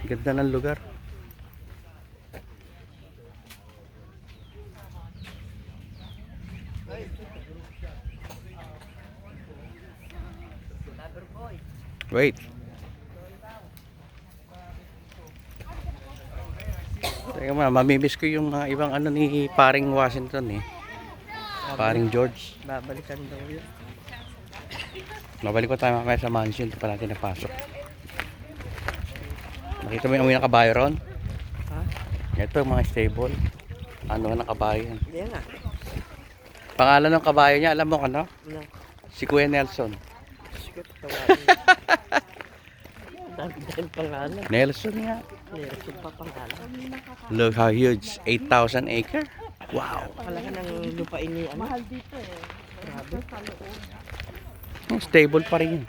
Ganda ng lugar. Wait. Teka mamimiss ko yung mga ibang ano ni paring Washington eh. Paring George. Babalikan daw yun. Mabalik ko tayo mamaya sa mansion. Ito pa natin napasok. Nakita mo yung amoy ng kabayo ron? Ha? Ito mga stable. Ano ng kabayo yan? Yan nga. Pangalan ng kabayo niya, alam mo ano? Ano? Si Kuya Nelson. Sikat tawagin. Dahil pangalan. Nelson nga. Meron pa pangalan. Look how huge. 8,000 acre. Wow. Palaka ng lupain ni ano. Mahal dito eh. Grabe. Stable pa rin yun.